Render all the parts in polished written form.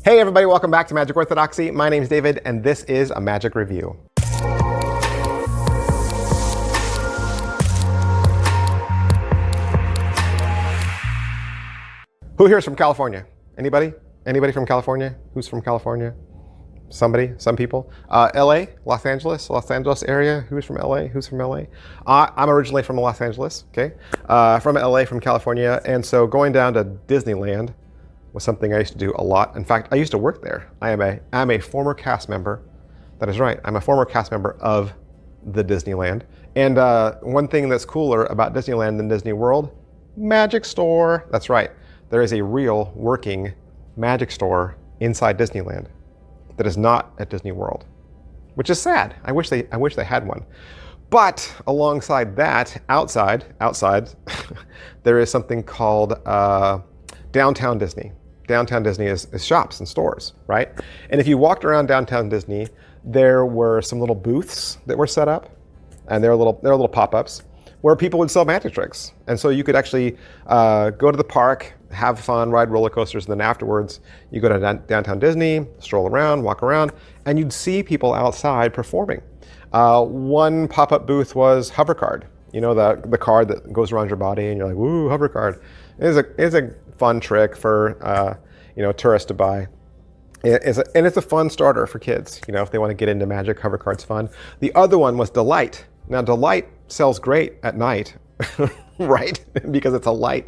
Hey everybody, welcome back to Magic Orthodoxy. My name's David, and this is a Magic Review. Who here is from California? Anybody? Anybody from California? Who's from California? Somebody? Some people? LA? Los Angeles area? Who's from LA? Who's from LA? I'm originally from Los Angeles, okay? From LA, from California, and so going down to Disneyland was something I used to do a lot. In fact, I used to work there. I'm a former cast member. That is right. I'm a former cast member of the Disneyland. And one thing that's cooler about Disneyland than Disney World, magic store. That's right. There is a real working magic store inside Disneyland that is not at Disney World, which is sad. I wish they had one. But alongside that, outside, there is something called Downtown Disney. Downtown Disney is shops and stores, right? And if you walked around Downtown Disney, there were some little booths that were set up, and they're little pop-ups where people would sell magic tricks. And so you could actually go to the park, have fun, ride roller coasters, and then afterwards you go to Downtown Disney, stroll around, walk around, and you'd see people outside performing. One pop-up booth was hover card. You know, the card that goes around your body, and you're like, woo, hover card. It's a fun trick for tourists to buy. And it's a fun starter for kids. You know, if they want to get into magic, hover card's fun. The other one was Delight. Now, Delight sells great at night, right? Because it's a light.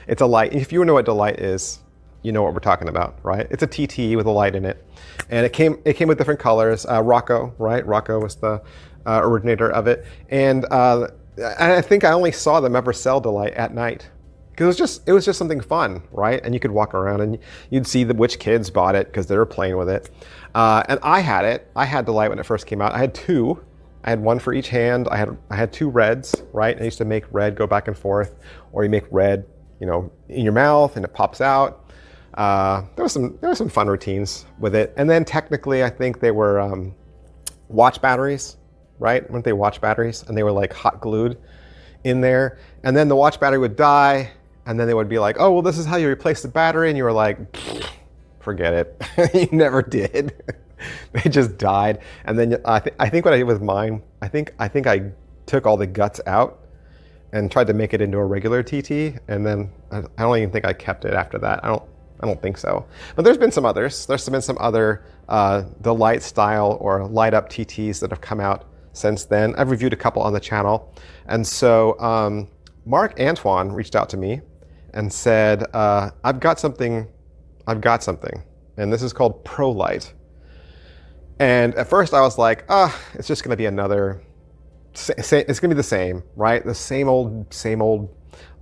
It's a light. If you know what Delight is, you know what we're talking about, right? It's a TT with a light in it, and it came with different colors. Rocco, right? Rocco was the originator of it, and I think I only saw them ever sell Delight at night. Because it was just something fun, right? And you could walk around and you'd see which kids bought it because they were playing with it. And I had it. I had Delight when it first came out. I had two. I had one for each hand. I had two reds, right? I used to make red go back and forth, or you make red, in your mouth and it pops out. There was some fun routines with it. And then technically, I think they were watch batteries, right? Weren't they watch batteries? And they were like hot glued in there. And then the watch battery would die. And then they would be like, oh, well, this is how you replace the battery. And you were like, forget it. You never did. They just died. And then I think what I did with mine, I think I took all the guts out and tried to make it into a regular TT. And then I don't even think I kept it after that. I don't think so. But there's been some others. There's been some other Delight style or light up TTs that have come out since then. I've reviewed a couple on the channel. And so Marc Antoine reached out to me and said, I've got something, and this is called Pro Light. And at first I was like, it's just gonna be another, it's gonna be the same, right? The same old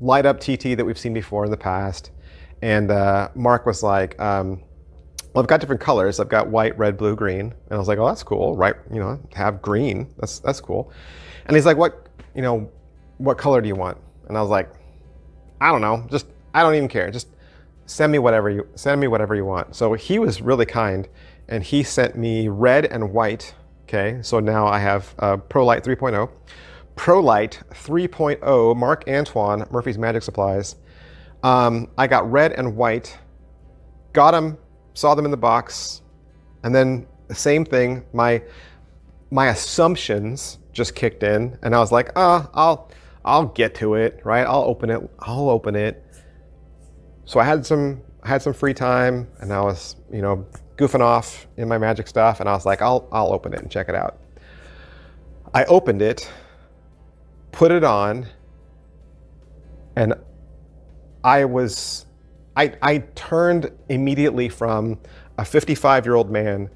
light up TT that we've seen before in the past. And Marc was like, well, I've got different colors. I've got white, red, blue, green. And I was like, oh, that's cool, right? Have green, that's cool. And he's like, what color do you want? And I was like, I don't know, I don't even care. Just send me whatever you want. So he was really kind, and he sent me red and white. Okay, so now I have Pro Light 3.0. Pro Light 3.0, Marc Antoine, Murphy's Magic Supplies. I got red and white, got them, saw them in the box, and then the same thing, my assumptions just kicked in, and I was like, I'll get to it, right? I'll open it. So I had some free time, and I was, goofing off in my magic stuff, and I was like, I'll open it and check it out. I opened it, put it on, and I turned immediately from a 55-year-old man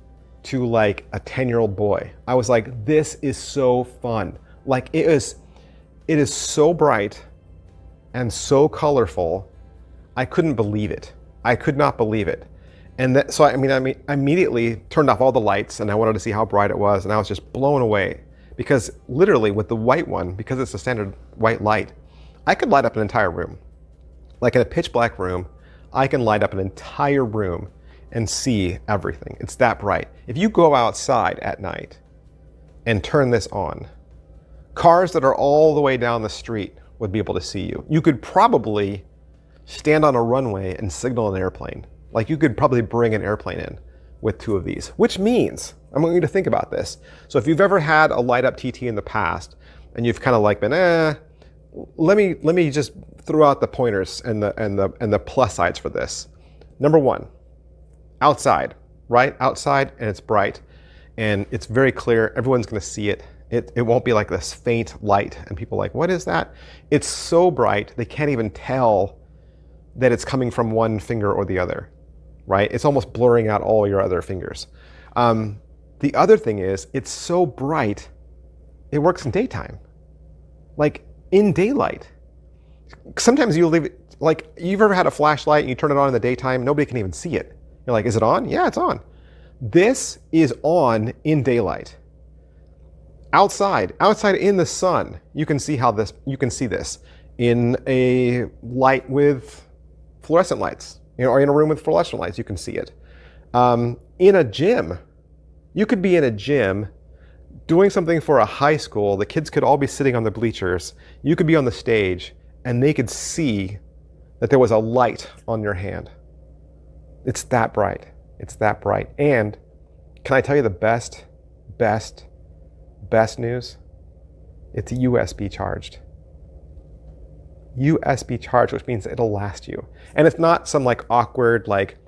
to like a 10-year-old boy. I was like, this is so fun. Like it is so bright and so colorful. I couldn't believe it. I could not believe it. And so I immediately turned off all the lights, and I wanted to see how bright it was, and I was just blown away. Because literally with the white one, because it's a standard white light, I could light up an entire room. Like in a pitch black room, I can light up an entire room and see everything. It's that bright. If you go outside at night and turn this on, cars that are all the way down the street would be able to see you. You could probably stand on a runway and signal an airplane. Like you could probably bring an airplane in with 2 of these, which means, I want you to think about this. So if you've ever had a light up TT in the past and you've kind of like been, let me just throw out the pointers and the plus sides for this. Number 1, outside, right? Outside, and it's bright and it's very clear. Everyone's going to see it. It won't be like this faint light and people are like, what is that? It's so bright they can't even tell that it's coming from one finger or the other, right? It's almost blurring out all your other fingers. The other thing is, it's so bright, it works in daytime, like in daylight. Sometimes you'll leave it, like you've ever had a flashlight and you turn it on in the daytime, nobody can even see it. You're like, is it on? Yeah, it's on. This is on in daylight. Outside in the sun, you can see this in a light with fluorescent lights, or in a room with fluorescent lights, you can see it. In a gym, you could be in a gym doing something for a high school. The kids could all be sitting on the bleachers. You could be on the stage and they could see that there was a light on your hand. It's that bright. It's that bright. And can I tell you the best news? It's USB charged. USB charged, which means it'll last you. And it's not some like awkward, like,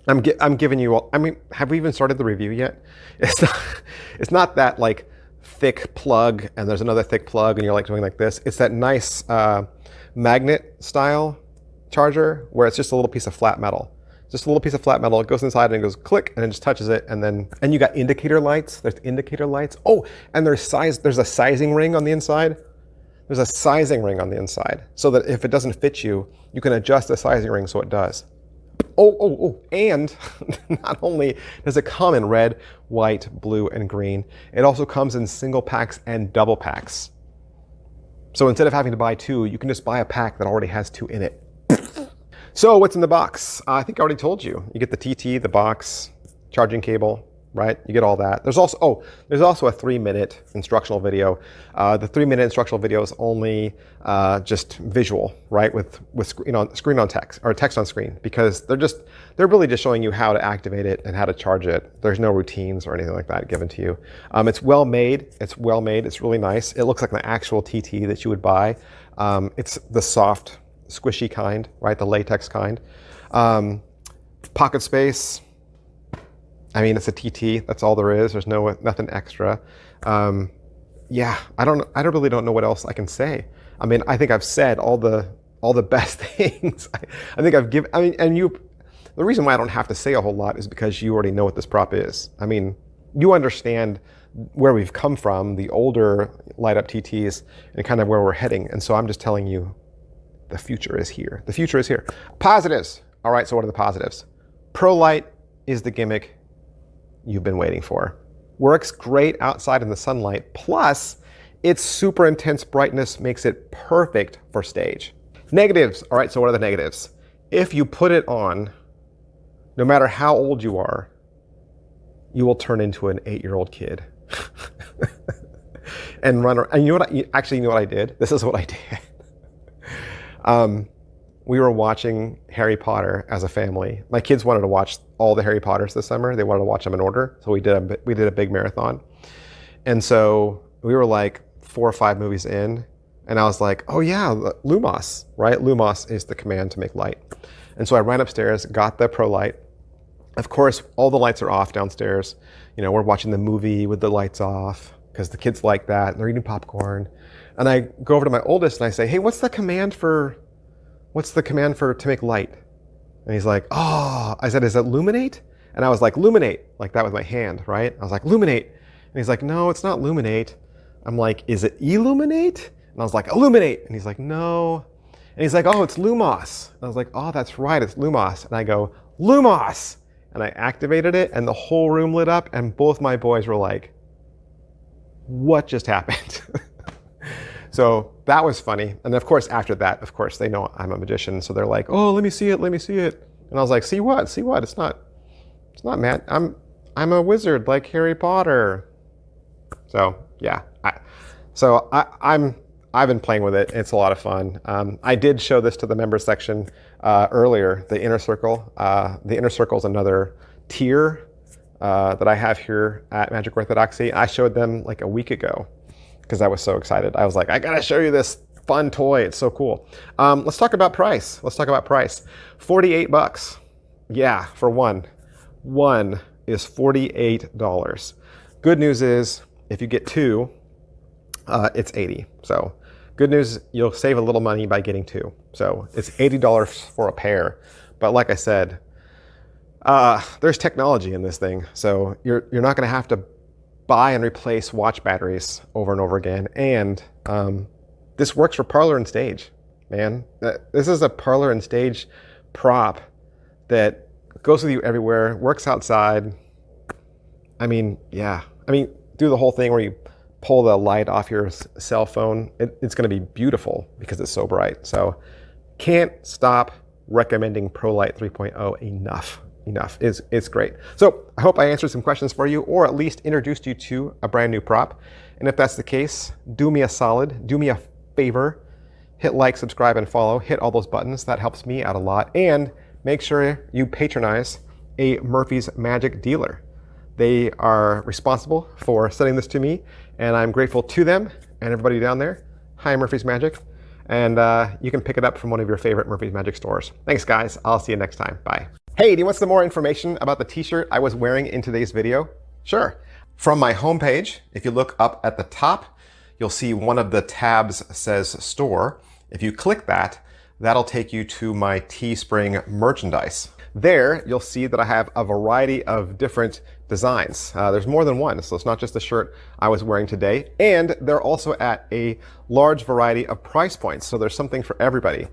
I'm giving you all, I mean, have we even started the review yet? It's not that like thick plug and there's another thick plug and you're like doing like this. It's that nice magnet style charger where it's just a little piece of flat metal. Just a little piece of flat metal. It goes inside and it goes click and it just touches it, and you got indicator lights. There's indicator lights. Oh, and there's a sizing ring on the inside. There's a sizing ring on the inside so that if it doesn't fit you, you can adjust the sizing ring so it does. And not only does it come in red, white, blue, and green, it also comes in single packs and double packs. So instead of having to buy 2, you can just buy a pack that already has 2 in it. So what's in the box? I think I already told you. You get the TT, the box, charging cable, right? You get all that. There's also a 3-minute instructional video. The 3-minute instructional video is only just visual, right? With screen on text or text on screen, because they're really just showing you how to activate it and how to charge it. There's no routines or anything like that given to you. It's well made. It's really nice. It looks like an actual TT that you would buy. It's the soft, squishy kind, right? The latex kind. Pocket space. I mean, it's a TT. That's all there is. There's nothing extra. Yeah, I really don't know what else I can say. I mean, I think I've said all the best things. I think I've given. I mean, and the reason why I don't have to say a whole lot is because you already know what this prop is. I mean, you understand where we've come from, the older light up TTs, and kind of where we're heading. And so I'm just telling you, the future is here. The future is here. Positives. All right. So what are the positives? Pro light is the gimmick you've been waiting for. Works great outside in the sunlight, plus its super intense brightness makes it perfect for stage. Negatives. All right, so what are the negatives? If you put it on, no matter how old you are, you will turn into an 8-year-old kid and run around. And you know what I did? This is what I did. We were watching Harry Potter as a family. My kids wanted to watch all the Harry Potters this summer. They wanted to watch them in order. So we did a big marathon. And so we were like 4 or 5 movies in. And I was like, oh yeah, Lumos, right? Lumos is the command to make light. And so I ran upstairs, got the Pro Light. Of course, all the lights are off downstairs. You know, we're watching the movie with the lights off because the kids like that. And they're eating popcorn. And I go over to my oldest and I say, hey, what's the command for to make light? And he's like, oh, I said, is it luminate? And I was like, luminate, like that with my hand, right? I was like, luminate. And he's like, no, it's not luminate. I'm like, is it illuminate? And I was like, illuminate. And he's like, no. And he's like, oh, it's Lumos. And I was like, oh, that's right, it's Lumos. And I go, Lumos. And I activated it and the whole room lit up and both my boys were like, what just happened? So that was funny. And of course, after that, of course, they know I'm a magician. So they're like, oh, let me see it, let me see it. And I was like, see what? See what? It's not mad. I'm a wizard like Harry Potter. So yeah, I've been playing with it. It's a lot of fun. I did show this to the members section earlier, the inner circle. The inner circle is another tier that I have here at Magic Orthodoxy. I showed them like a week ago because I was so excited. I was like, I gotta show you this fun toy. It's so cool. Let's talk about price. Let's talk about price. 48 bucks. Yeah, for one. One is $48. Good news is if you get two, it's 80. So good news, you'll save a little money by getting two. So it's $80 for a pair. But like I said, there's technology in this thing. So you're not gonna have to buy and replace watch batteries over and over again. And this works for parlor and stage, man. This is a parlor and stage prop that goes with you everywhere, works outside. I mean, yeah. I mean, do the whole thing where you pull the light off your cell phone. It's gonna be beautiful because it's so bright. So can't stop recommending ProLight 3.0 enough. It's great. So I hope I answered some questions for you, or at least introduced you to a brand new prop. And if that's the case, do me a solid, do me a favor, hit like, subscribe, and follow, hit all those buttons. That helps me out a lot. And make sure you patronize a Murphy's Magic dealer. They are responsible for sending this to me, and I'm grateful to them and everybody down there. Hi, Murphy's Magic. And you can pick it up from one of your favorite Murphy's Magic stores. Thanks, guys. I'll see you next time. Bye. Hey, do you want some more information about the t-shirt I was wearing in today's video? Sure. From my homepage, if you look up at the top, you'll see one of the tabs says store. If you click that, that'll take you to my Teespring merchandise. There, you'll see that I have a variety of different designs. There's more than one, so it's not just the shirt I was wearing today. And they're also at a large variety of price points, so there's something for everybody.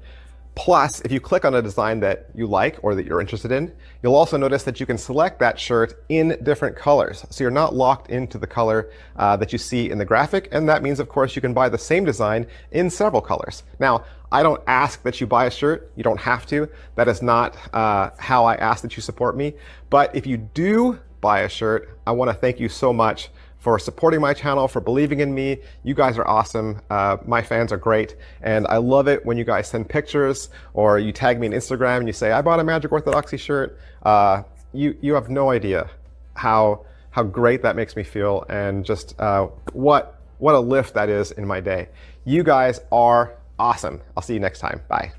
Plus, if you click on a design that you like or that you're interested in, you'll also notice that you can select that shirt in different colors. So you're not locked into the color that you see in the graphic. And that means, of course, you can buy the same design in several colors. Now, I don't ask that you buy a shirt. You don't have to. That is not how I ask that you support me. But if you do buy a shirt, I want to thank you so much for supporting my channel, for believing in me. You guys are awesome. My fans are great. And I love it when you guys send pictures or you tag me on Instagram and you say, I bought a Magic Orthodoxy shirt. You have no idea how great that makes me feel, and just what a lift that is in my day. You guys are awesome. I'll see you next time. Bye.